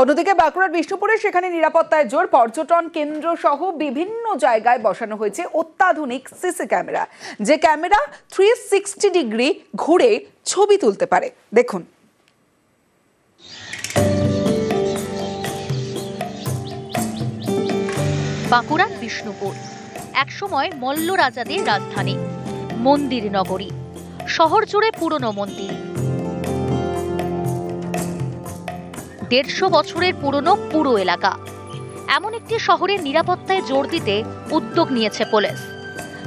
অন্যদিকে বাঁকুড়ার বিষ্ণুপুরে সেখানে নিরাপত্তায় জোর, পর্যটন কেন্দ্র সহ বিভিন্ন জায়গায় বসানো হয়েছে অত্যাধুনিক সিসি ক্যামেরা, যে ক্যামেরা 360 ডিগ্রি ঘুরে ছবি তুলতে পারে। দেখুন। বাঁকুড়ার বিষ্ণুপুর একসময় মল্ল রাজাদের রাজধানী, মন্দির নগরী, শহর জুড়ে পুরনো মন্দির, 150 বছরের পুরনো পুরো এলাকা। এমন একটি শহরের নিরাপত্তায় জোর দিতে উদ্যোগ নিয়েছে পুলিশ।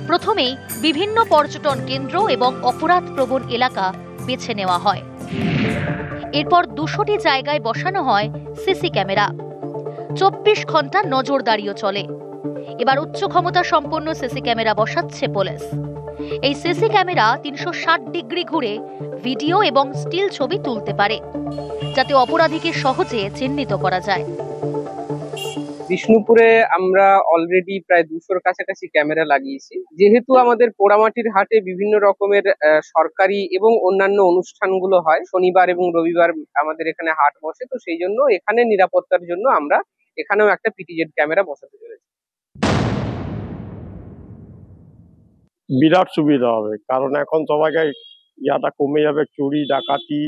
প্রথমেই বিভিন্ন পর্যটন কেন্দ্র এবং অপরাধ প্রবণ এলাকা বেছে নেওয়া হয়। এরপর 200টি জায়গায় বসানো হয় সিসি ক্যামেরা। 24 ঘন্টা নজরদারিও চলে। এবার উচ্চ ক্ষমতা সম্পন্ন সিসি ক্যামেরা বসাচ্ছে পুলিশ। এই সিসি ক্যামেরা 360 ডিগ্রি ঘুরে ভিডিও এবং স্টিল ছবি তুলতে পারে, যাতে অপরাধীকে সহজে চিহ্নিত করা যায়। বিষ্ণুপুরে আমরা অলরেডি প্রায় 200-র কাছাকাছি ক্যামেরা লাগিয়েছি। যেহেতু আমাদের পোড়ামাটির হাটে বিভিন্ন রকমের সরকারি এবং অন্যান্য অনুষ্ঠানগুলো হয়, শনিবার এবং রবিবার আমাদের এখানে হাট বসে, তো সেই জন্য এখানে নিরাপত্তার জন্য আমরা এখানেও একটা পিটিজেড ক্যামেরা বসাতে চলেছি। বিরাট সুবিধা হবে, কারণ এখন সবাইকে ইয়াটা কমে যাবে, চুরি ডাকাতি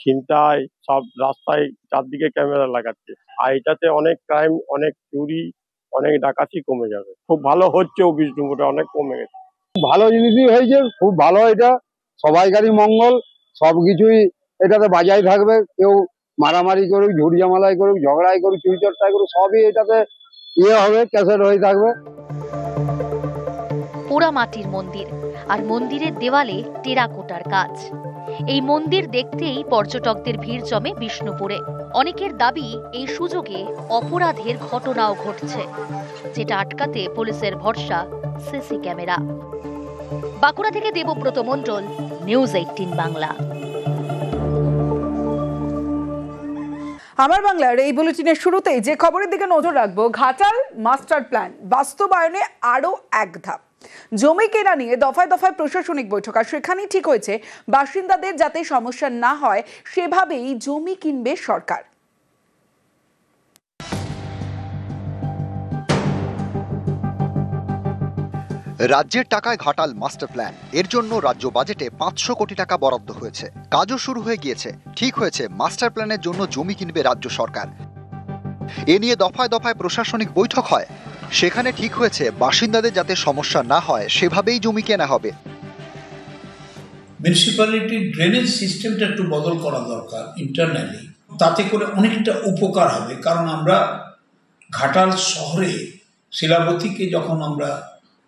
ছিনতাই সব রাস্তায় চারদিকে ক্যামেরা লাগাচ্ছে, আর এটাতে অনেক ক্রাইম, অনেক চুরি, অনেক ডাকাতি কমে যাবে। খুব ভালো হচ্ছে, বিষ্ণুপুরে অনেক কমে গেছে। খুব ভালো জিনিসই হয়েছে, খুব ভালো। এটা সবাইকারই মঙ্গল, সবকিছুই এটাতে বাজাই থাকবে। কেউ মারামারি করুক, ঝুট ঝামেলাই করুক, ঝগড়াই করুক, চুরি চর্চাই করুক, সবই এটাতে হবে, ক্যাসেট হয়ে থাকবে। পোড়ামাটির মন্দির, আর মন্দিরের দেওয়ালে টেরাকোটার কাজ। এই মন্দির দেখতেই পর্যটকদের ভিড় জমে বিষ্ণুপুরে। অনেকের দাবি, এই সুযোগে অপরাধের ঘটনাও ঘটছে, যেটা আটকাতে পুলিশের ভরসা সিসি ক্যামেরা। বাঁকুড়া থেকে দেবব্রত মণ্ডল, নিউজ 18 বাংলা। আমার বাংলার এই বুলেটিনের শুরুতেই যে খবরের দিকে নজর রাখবো, ঘাটাল মাস্টার প্ল্যান বাস্তবায়নে আরো এক ধাপ। জমি কেনা নিয়ে দফায় দফায় প্রশাসনিক বৈঠক, আর সেখানেই ঠিক হয়েছে বাসিন্দাদের যাতে সমস্যা না হয় সেভাবেই জমি কিনবে সরকার। রাজ্যের টাকায় ঘাটাল মাস্টার প্ল্যান, এর জন্য রাজ্য বাজেটে 500 কোটি টাকা বরাদ্দ হয়েছে। কাজও শুরু হয়ে গিয়েছে। ঠিক হয়েছে মাস্টার প্ল্যানের জন্য জমি কিনবে রাজ্য সরকার। এ নিয়ে দফায় দফায় প্রশাসনিক বৈঠক হয়, সেখানে ঠিক হয়েছে বাসিন্দাদের যাতে সমস্যা না হয় সেভাবেই জমি কেনা হবে। মিউনিসিপ্যালিটির ড্রেনেজ সিস্টেমটা একটু বদল করা দরকার ইন্টারনালি, তাতে করে অনেকটা উপকার হবে। কারণ আমরা ঘাটাল শহরে শিলাবতীকে যখন আমরা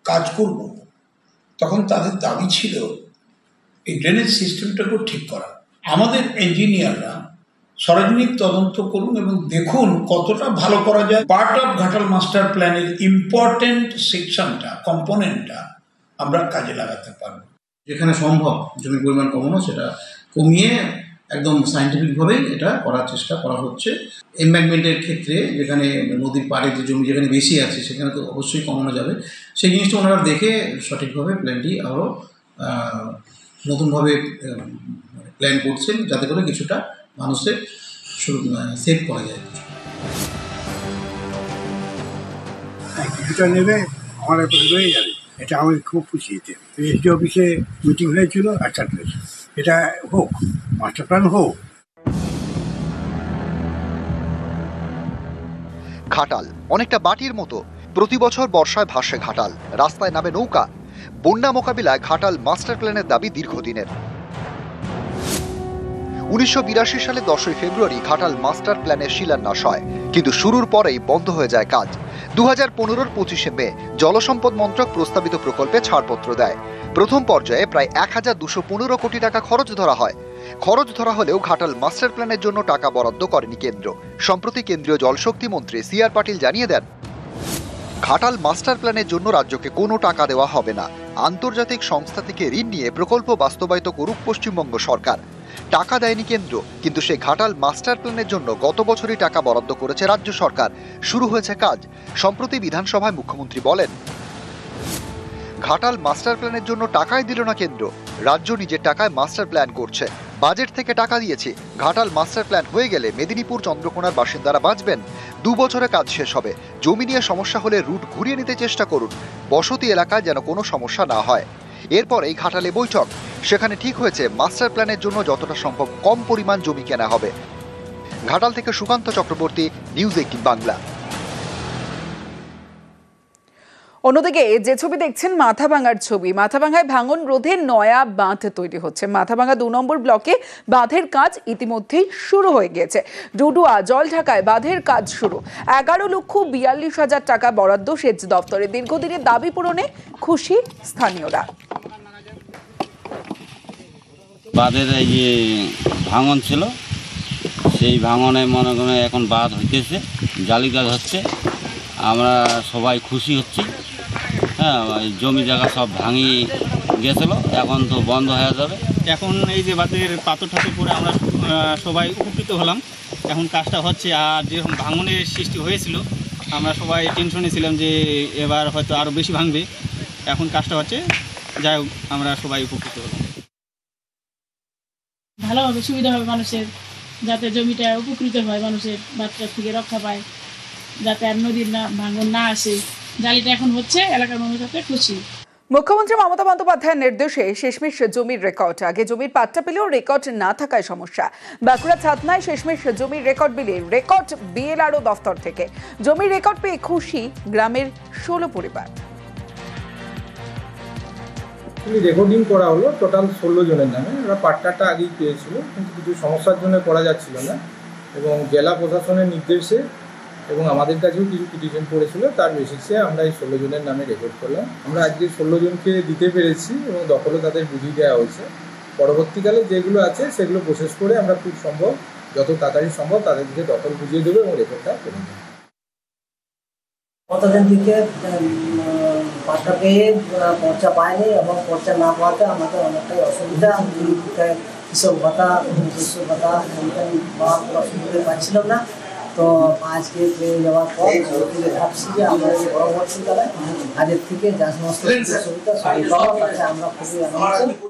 কাজ করব, তখন তাদের দাবি ছিল এই ড্রেনেজ সিস্টেমটাকেও ঠিক করা। আমাদের ইঞ্জিনিয়াররা সরজমিক তদন্ত করুন এবং দেখুন কতটা ভালো করা যায়। পার্ট অফ ঘাটাল মাস্টার প্ল্যানের ইম্পর্টেন্ট সেকশনটা, কম্পোনেন্টটা আমরা কাজে লাগাতে পারব। যেখানে সম্ভব জমির পরিমাণ কমানো, সেটা কমিয়ে একদম সায়েন্টিফিকভাবেই এটা করার চেষ্টা করা হচ্ছে। এমব্যাঙ্কমেন্টের ক্ষেত্রে যেখানে নদীর পাড়ে যে জমি যেখানে বেশি আছে সেখানে তো অবশ্যই কমানো যাবে। সেই জিনিসটা ওনারা দেখে সঠিকভাবে প্ল্যানটি আরও নতুনভাবে প্ল্যান করছেন, যাতে করে কিছুটা মানুষের সেভ করা যায়। কিছুটা নেবে, আমার একটা রয়ে যাবে, এটা আমাকে খুব খুশিতে। এসডি অফিসে মিটিং হয়েছিল, আচ্ছা এটা হোক, মাস্টার প্ল্যান হোক। ঘাটাল অনেকটা বাটির মতো, প্রতি বছর বর্ষায় ভাসে ঘাটাল, রাস্তায় নামে নৌকা। বন্যা মোকাবিলায় ঘাটাল মাস্টার প্ল্যানের দাবি দীর্ঘদিনের। 1982 সালে 10ই ফেব্রুয়ারি ঘাটাল মাস্টার প্ল্যানের শিলান্যাস হয়, কিন্তু শুরুর পরেই বন্ধ হয়ে যায় কাজ। 2015-র 25শে মে জলসম্পদ মন্ত্রক প্রস্তাবিত প্রকল্পে ছাড়পত্র দেয়। প্রথম পর্যায়ে প্রায় 1215 কোটি টাকা খরচ ধরা হয়। খরচ ধরা হলেও ঘাটাল মাস্টার প্ল্যানের জন্য টাকা বরাদ্দ করেনি কেন্দ্র। সম্প্রতি কেন্দ্রীয় জলশক্তি মন্ত্রী CR পাটিল জানিয়ে দেন, ঘাটাল মাস্টার প্ল্যানের জন্য রাজ্যকে কোনো টাকা দেওয়া হবে না। আন্তর্জাতিক সংস্থা থেকে ঋণ নিয়ে প্রকল্প বাস্তবায়িত করুক পশ্চিমবঙ্গ সরকার। টাকা দেয়নি কেন্দ্র, কিন্তু সেই ঘাটাল মাস্টার প্ল্যানের জন্য গত বছরই টাকা বরাদ্দ করেছে রাজ্য সরকার। শুরু হয়েছে কাজ। সম্প্রতি বিধানসভায় মুখ্যমন্ত্রী বলেন, ঘাটাল মাস্টার প্ল্যানের জন্য টাকাই দিল না কেন্দ্র, রাজ্য নিজের টাকায় মাস্টার প্ল্যান করছে। বাজেট থেকে টাকা দিয়েছি, ঘাটাল মাস্টার প্ল্যান হয়ে গেলে মেদিনীপুর চন্দ্রকোনার বাসিন্দারা বাঁচবেন। 2 বছরে কাজ শেষ হবে। জমি নিয়ে সমস্যা হলে রুট ঘুরিয়ে নিতে চেষ্টা করুন, বসতি এলাকায় যেন কোনো সমস্যা না হয়। এরপরেই ঘাটালে বৈঠক, সেখানে ঠিক হয়েছে মাস্টার প্ল্যানের জন্য যতটা সম্ভব কম পরিমাণ জমি কেনা হবে। ঘাটাল থেকে সুকান্ত চক্রবর্তী, নিউজ 18 বাংলা। অন্যদিকে যে ছবি দেখছেন মাথাভাঙার ছবি। মাথাভাঙায় ভাঙন রোধে নয়া বাঁধ তৈরি হচ্ছে। মাথাভাঙা 2 নম্বর ব্লকে বাঁধের কাজ ইতিমধ্যেই শুরু হয়ে গিয়েছে। ডুডুয়া জলঢাকায় বাঁধের কাজ শুরু। 11,42,000 টাকা বরাদ্দ সেচ দপ্তরে। দীর্ঘদিনের দাবি পূরণে খুশি স্থানীয়রা। বাঁধের এই যে ভাঙন ছিল, সেই ভাঙনে মনে করে এখন বাঁধ হইতেছে, জালি কাজ হচ্ছে, আমরা সবাই খুশি হচ্ছি। হ্যাঁ, জমি জায়গা সব ভাঙি গেছিল, এখন তো বন্ধ হয়ে যাবে। এখন এই যে বাঁধের পাথর ঠাকুর করে আমরা সবাই উপকৃত হলাম। এখন কাজটা হচ্ছে। আর যেরকম ভাঙনের সৃষ্টি হয়েছিল, আমরা সবাই টেনশনে ছিলাম যে এবার হয়তো আরও বেশি ভাঙবে। এখন কাজটা হচ্ছে, যাই হোক আমরা সবাই উপকৃত হলাম। ভালো হবে, সুবিধা হবে মানুষের, যাতে জমিটা উপকৃত হয়, মানুষের বাচ্চা থেকে রক্ষা পায়, যাতে আর নদীর ভাঙন না আসে। জালিটা এখন হচ্ছে, এলাকার মানুষ যাতে খুশি। মুখ্যমন্ত্রী মমতা বন্দ্যোপাধ্যায়ের নির্দেশে শেষমেশ জমির রেকর্ড। আগে জমির পাট্টা পেলেও রেকর্ড না থাকায় সমস্যা। বাঁকুড়া ছাতনায় শেষমেশ জমির রেকর্ড বিলে রেকর্ড বিএলআরও দফতর থেকে। জমির রেকর্ড পেয়ে খুশি গ্রামের 16 পরিবার। রেকর্ডিং করা হলো টোটাল 16 জনের নামে। ওরা পাট্টাটা আগেই পেয়েছিল, কিন্তু কিছু সমস্যার জন্য করা যাচ্ছিল না, এবং জেলা প্রশাসনের নির্দেশে এবং আমাদের কাছেও কিছু পিটিশন পড়েছিল, তার বেসিসে আমরা এই 16 জনের নামে রেকর্ড করলাম। আমরা আজকে 16 জনকে দিতে পেরেছি এবং দখলও তাদের বুঝিয়ে দেওয়া হয়েছে। পরবর্তীকালে যেগুলো আছে সেগুলো প্রসেস করে আমরা খুব সম্ভব, যত তাড়াতাড়ি সম্ভব তাদের দিকে দখল বুঝিয়ে দেবো এবং রেকর্ডটা করে দেবো। কতদিন থেকে পাট্টা পেয়ে পর্চা পায়নি, এবং পর্চা না পাওয়াতে আমাদের অনেকটাই অসুবিধা। কৃষক ভাতা, শস্য ভাতা অসুবিধা পাচ্ছিল না। তো আজকে পেয়ে যাওয়ার পর ভাবছি যে আমরা পরবর্তীকালে আগের থেকে যা সমস্ত সুবিধা আমরা খুবই আনন্দিত।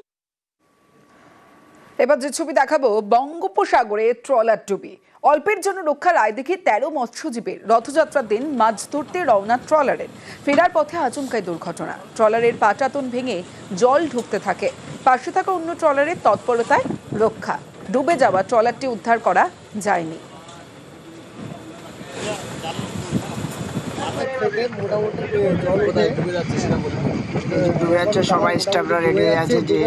এবার যে ছবি দেখাবো, বঙ্গোপসাগরে ট্রলার ডুবি। অল্পের জন্য রক্ষার আয় দেখি 13 মৎস্যজীবীর। রথযাত্রার দিন মাছ ধরতে রওনা ট্রলারের, ফেরার পথে আচমকাই দুর্ঘটনা। ট্রলারের পাটাতন ভেঙে জল ঢুকতে থাকে। পাশে থাকা অন্য ট্রলারের তৎপরতায় রক্ষা। ডুবে যাওয়া ট্রলারটি উদ্ধার করা যায়নি। সবাই স্টাফরা রেডি হয়ে আছে যে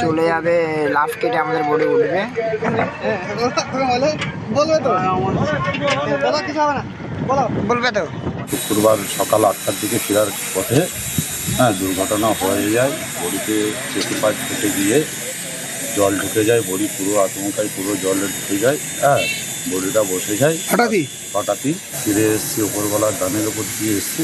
চলে যাবে, লাফ কেটে আমাদের বোটে উঠবে। বলবে তো। শুক্রবার সকাল 8টার দিকে ফেরার পথে দুর্ঘটনা হয়ে যায়। বড়িতে চেতু পাইপ ফেটে গিয়ে জল ঢুকে যায়, বড়ি পুরো আচমকায় পুরো জলে ঢুকে যায়। বড়িটা বসে যায় হঠাৎই। ফিরে এসছি, ওপরবেলার ডানের ওপর দিয়ে এসছি।